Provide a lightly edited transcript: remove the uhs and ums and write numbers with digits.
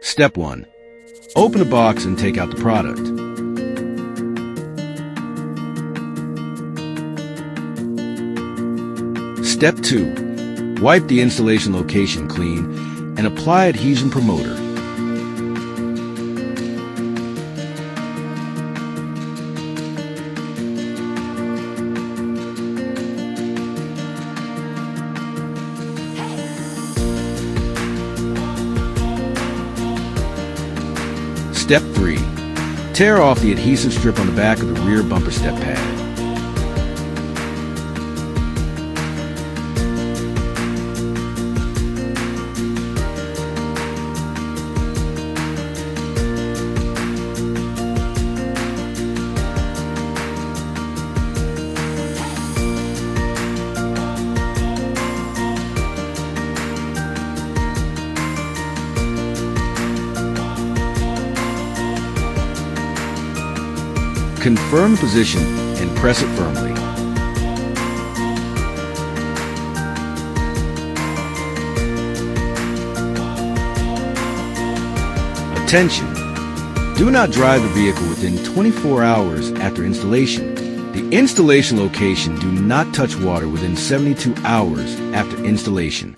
Step 1. Open the box and take out the product. Step 2. Wipe the installation location clean and apply adhesion promoter. Step 3. Tear off the adhesive strip on the back of the rear bumper step pad. Confirm the position and press it firmly. Attention! Do not drive the vehicle within 24 hours after installation. The installation location do not touch water within 72 hours after installation.